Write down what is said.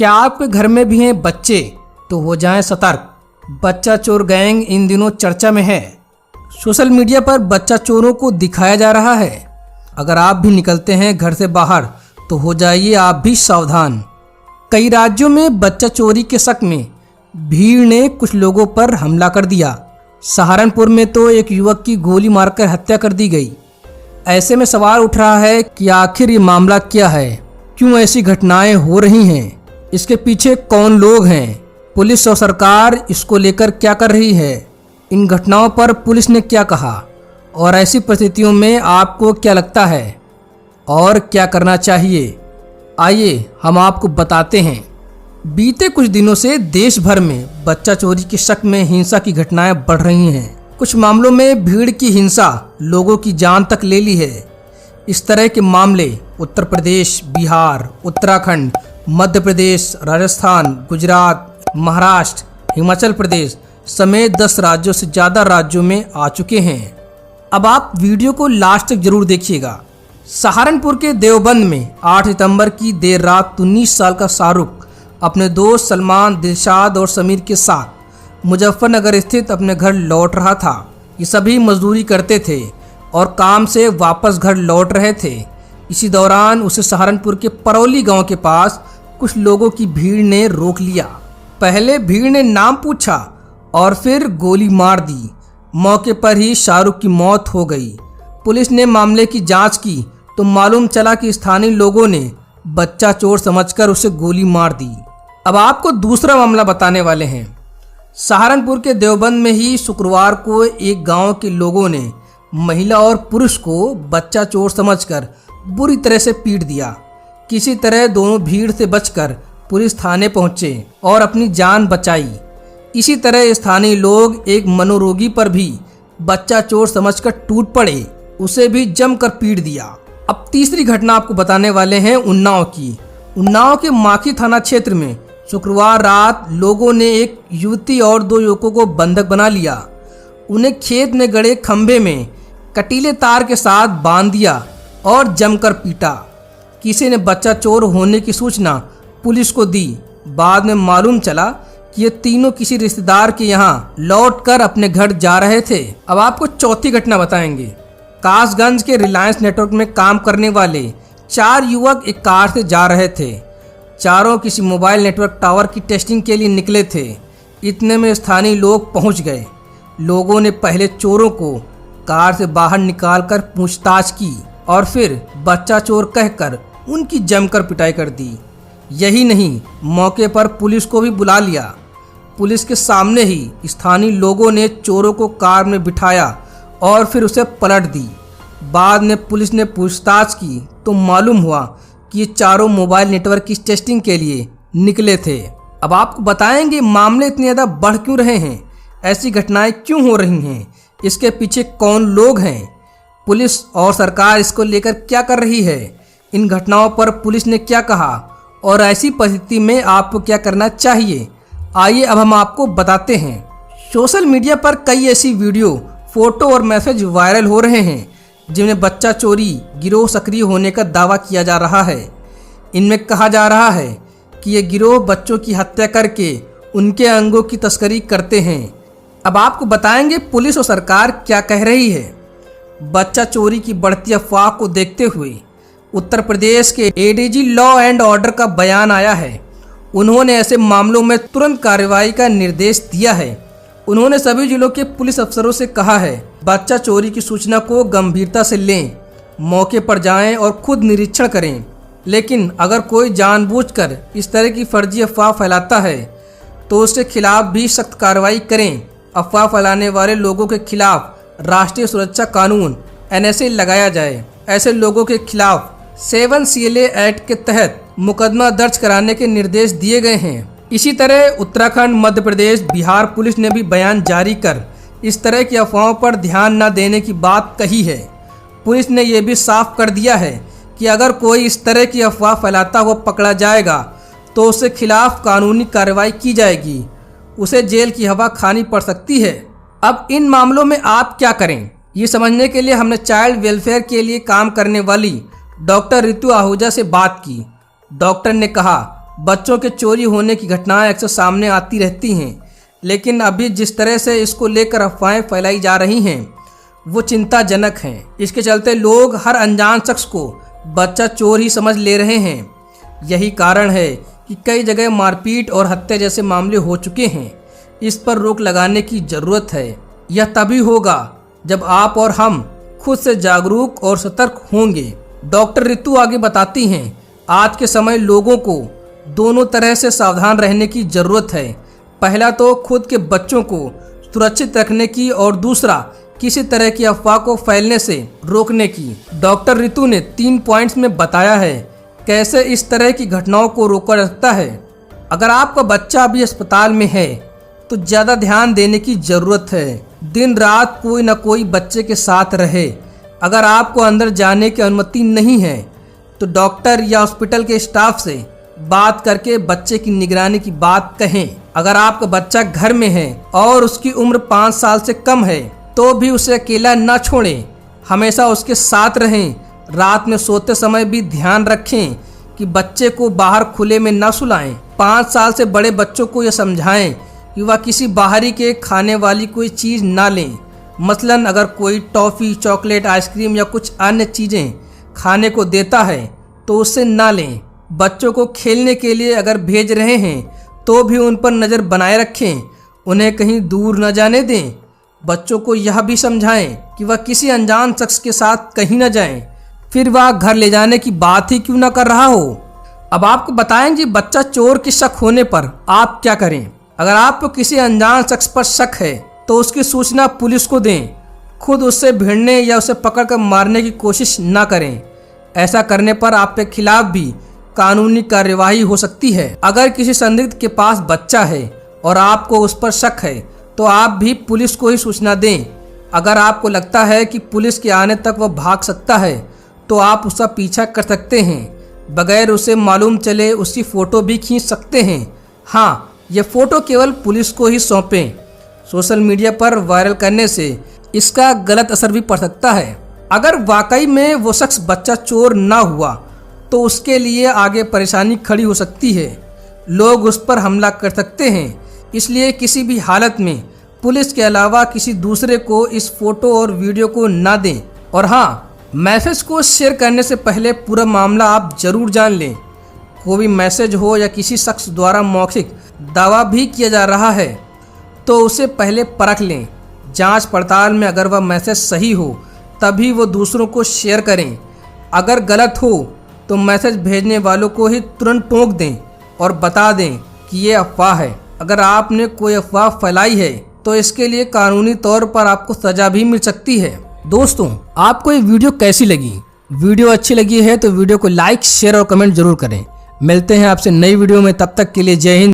क्या आपके घर में भी हैं बच्चे? तो हो जाएं सतर्क। बच्चा चोर गैंग इन दिनों चर्चा में है। सोशल मीडिया पर बच्चा चोरों को दिखाया जा रहा है। अगर आप भी निकलते हैं घर से बाहर तो हो जाइए आप भी सावधान। कई राज्यों में बच्चा चोरी के शक में भीड़ ने कुछ लोगों पर हमला कर दिया। सहारनपुर में तो एक युवक की गोली मारकर हत्या कर दी गई। ऐसे में सवाल उठ रहा है कि आखिर ये मामला क्या है, क्यों ऐसी घटनाएं हो रही हैं, इसके पीछे कौन लोग हैं, पुलिस और सरकार इसको लेकर क्या कर रही है, इन घटनाओं पर पुलिस ने क्या कहा और ऐसी परिस्थितियों में आपको क्या लगता है और क्या करना चाहिए, आइए हम आपको बताते हैं। बीते कुछ दिनों से देश भर में बच्चा चोरी के शक में हिंसा की घटनाएं बढ़ रही हैं। कुछ मामलों में भीड़ की हिंसा लोगों की जान तक ले ली है। इस तरह के मामले उत्तर प्रदेश, बिहार, उत्तराखंड, मध्य प्रदेश, राजस्थान, गुजरात, महाराष्ट्र, हिमाचल प्रदेश समेत 10 राज्यों से ज़्यादा राज्यों में आ चुके हैं। अब आप वीडियो को लास्ट तक जरूर देखिएगा। सहारनपुर के देवबंद में 8 सितंबर की देर रात 19 साल का शाहरुख अपने दोस्त सलमान, दिलशाद और समीर के साथ मुजफ्फरनगर स्थित अपने घर लौट रहा था। ये सभी मजदूरी करते थे और काम से वापस घर लौट रहे थे। इसी दौरान उसे सहारनपुर के परौली गांव के पास कुछ लोगों की भीड़ ने रोक लिया। पहले भीड़ ने नाम पूछा और फिर गोली मार दी। मौके पर ही शाहरुख की मौत हो गई। पुलिस ने मामले की जांच की तो मालूम चला कि स्थानीय लोगों ने बच्चा चोर समझकर उसे गोली मार दी। अब आपको दूसरा मामला बताने वाले हैं। सहारनपुर के देवबंद में ही शुक्रवार को एक गांव के लोगों ने महिला और पुरुष को बच्चा चोर समझकर बुरी तरह से पीट दिया। किसी तरह दोनों भीड़ से बचकर पुलिस थाने पहुंचे और अपनी जान बचाई। इसी तरह स्थानीय लोग एक मनोरोगी पर भी बच्चा चोर समझकर टूट पड़े, उसे भी जमकर पीट दिया। अब तीसरी घटना आपको बताने वाले हैं उन्नाव की। उन्नाव के माखी थाना क्षेत्र में शुक्रवार रात लोगों ने एक युवती और 2 युवकों को बंधक बना लिया। उन्हें खेत में गड़े खंभे में कटीले तार के साथ बांध दिया और जमकर पीटा। किसी ने बच्चा चोर होने की सूचना पुलिस को दी। बाद में मालूम चला कि ये तीनों किसी रिश्तेदार के यहाँ लौटकर अपने घर जा रहे थे। अब आपको चौथी घटना बताएंगे। कासगंज के रिलायंस नेटवर्क में काम करने वाले 4 युवक एक कार से जा रहे थे। चारों किसी मोबाइल नेटवर्क टावर की टेस्टिंग के लिए निकले थे। इतने में स्थानीय लोग पहुंच गए। लोगों ने पहले चोरों को कार से बाहर निकालकर पूछताछ की और फिर बच्चा चोर कहकर उनकी जमकर पिटाई कर दी। यही नहीं, मौके पर पुलिस को भी बुला लिया। पुलिस के सामने ही स्थानीय लोगों ने चोरों को कार में बिठाया और फिर उसे पलट दी। बाद में पुलिस ने पूछताछ की तो मालूम हुआ कि ये चारों मोबाइल नेटवर्क की टेस्टिंग के लिए निकले थे। अब आपको बताएंगे मामले इतने ज़्यादा बढ़ क्यों रहे हैं, ऐसी घटनाएं क्यों हो रही हैं, इसके पीछे कौन लोग हैं, पुलिस और सरकार इसको लेकर क्या कर रही है, इन घटनाओं पर पुलिस ने क्या कहा और ऐसी परिस्थिति में आपको क्या करना चाहिए, आइए अब हम आपको बताते हैं। सोशल मीडिया पर कई ऐसी वीडियो, फोटो और मैसेज वायरल हो रहे हैं जिनमें बच्चा चोरी गिरोह सक्रिय होने का दावा किया जा रहा है। इनमें कहा जा रहा है कि ये गिरोह बच्चों की हत्या करके उनके अंगों की तस्करी करते हैं। अब आपको बताएंगे पुलिस और सरकार क्या कह रही है। बच्चा चोरी की बढ़ती अफवाह को देखते हुए उत्तर प्रदेश के एडीजी लॉ एंड ऑर्डर का बयान आया है। उन्होंने ऐसे मामलों में तुरंत कार्रवाई का निर्देश दिया है। उन्होंने सभी जिलों के पुलिस अफसरों से कहा है बच्चा चोरी की सूचना को गंभीरता से लें, मौके पर जाएं और खुद निरीक्षण करें। लेकिन अगर कोई जानबूझकर इस तरह की फर्जी अफवाह फैलाता है तो उसके खिलाफ भी सख्त कार्रवाई करें। अफवाह फैलाने वाले लोगों के खिलाफ राष्ट्रीय सुरक्षा कानून NSA लगाया जाए। ऐसे लोगों के खिलाफ 7 CLA एक्ट के तहत मुकदमा दर्ज कराने के निर्देश दिए गए हैं। इसी तरह उत्तराखंड, मध्य प्रदेश, बिहार पुलिस ने भी बयान जारी कर इस तरह की अफवाहों पर ध्यान न देने की बात कही है। पुलिस ने यह भी साफ कर दिया है कि अगर कोई इस तरह की अफवाह फैलाता हुआ पकड़ा जाएगा तो उसके खिलाफ कानूनी कार्रवाई की जाएगी, उसे जेल की हवा खानी पड़ सकती है। अब इन मामलों में आप क्या करें, ये समझने के लिए हमने चाइल्ड वेलफेयर के लिए काम करने वाली डॉक्टर ऋतु आहूजा से बात की। डॉक्टर ने कहा बच्चों के चोरी होने की घटनाएं अक्सर सामने आती रहती हैं, लेकिन अभी जिस तरह से इसको लेकर अफवाहें फैलाई जा रही हैं वो चिंताजनक हैं। इसके चलते लोग हर अनजान शख्स को बच्चा चोर ही समझ ले रहे हैं। यही कारण है कि कई जगह मारपीट और हत्या जैसे मामले हो चुके हैं। इस पर रोक लगाने की ज़रूरत है। यह तभी होगा जब आप और हम खुद से जागरूक और सतर्क होंगे। डॉक्टर ऋतु आगे बताती हैं, आज के समय लोगों को दोनों तरह से सावधान रहने की ज़रूरत है। पहला तो खुद के बच्चों को सुरक्षित रखने की और दूसरा किसी तरह की अफवाह को फैलने से रोकने की। डॉक्टर ऋतु ने 3 पॉइंट्स में बताया है कैसे इस तरह की घटनाओं को रोका जा सकता है। अगर आपका बच्चा अभी अस्पताल में है तो ज़्यादा ध्यान देने की ज़रूरत है। दिन रात कोई न कोई बच्चे के साथ रहे। अगर आपको अंदर जाने की अनुमति नहीं है तो डॉक्टर या हॉस्पिटल के स्टाफ से बात करके बच्चे की निगरानी की बात कहें। अगर आपका बच्चा घर में है और उसकी उम्र 5 साल से कम है तो भी उसे अकेला न छोड़ें, हमेशा उसके साथ रहें। रात में सोते समय भी ध्यान रखें कि बच्चे को बाहर खुले में न सुलाएं। 5 साल से बड़े बच्चों को यह समझाएं कि वह किसी बाहरी के खाने वाली कोई चीज़ ना लें। मसलन अगर कोई टॉफ़ी, चॉकलेट, आइसक्रीम या कुछ अन्य चीज़ें खाने को देता है तो उससे ना लें। बच्चों को खेलने के लिए अगर भेज रहे हैं तो भी उन पर नज़र बनाए रखें, उन्हें कहीं दूर न जाने दें। बच्चों को यह भी समझाएं कि वह किसी अनजान शख्स के साथ कहीं न जाएं, फिर वह घर ले जाने की बात ही क्यों ना कर रहा हो। अब आपको बताएंगे बच्चा चोर की शक होने पर आप क्या करें। अगर आपको किसी अनजान शख्स पर शक है तो उसकी सूचना पुलिस को दें। खुद उससे भिड़ने या उसे पकड़कर मारने की कोशिश ना करें। ऐसा करने पर आपके खिलाफ भी कानूनी कार्यवाही हो सकती है। अगर किसी संदिग्ध के पास बच्चा है और आपको उस पर शक है तो आप भी पुलिस को ही सूचना दें। अगर आपको लगता है कि पुलिस के आने तक वह भाग सकता है तो आप उसका पीछा कर सकते हैं। बगैर उसे मालूम चले उसकी फ़ोटो भी खींच सकते हैं। हाँ, ये फ़ोटो केवल पुलिस को ही सौंपें। सोशल मीडिया पर वायरल करने से इसका गलत असर भी पड़ सकता है। अगर वाकई में वो शख्स बच्चा चोर ना हुआ तो उसके लिए आगे परेशानी खड़ी हो सकती है। लोग उस पर हमला कर सकते हैं। इसलिए किसी भी हालत में पुलिस के अलावा किसी दूसरे को इस फोटो और वीडियो को ना दें। और हाँ, मैसेज को शेयर करने से पहले पूरा मामला आप जरूर जान लें। कोई भी मैसेज हो या किसी शख्स द्वारा मौखिक दावा भी किया जा रहा है तो उसे पहले परख लें। जांच पड़ताल में अगर वह मैसेज सही हो तभी वो दूसरों को शेयर करें। अगर गलत हो तो मैसेज भेजने वालों को ही तुरंत टोक दें और बता दें कि ये अफवाह है। अगर आपने कोई अफवाह फैलाई है तो इसके लिए कानूनी तौर पर आपको सजा भी मिल सकती है। दोस्तों, आपको ये वीडियो कैसी लगी? वीडियो अच्छी लगी है तो वीडियो को लाइक, शेयर और कमेंट जरूर करें। मिलते हैं आपसे नई वीडियो में, तब तक के लिए जय हिंद।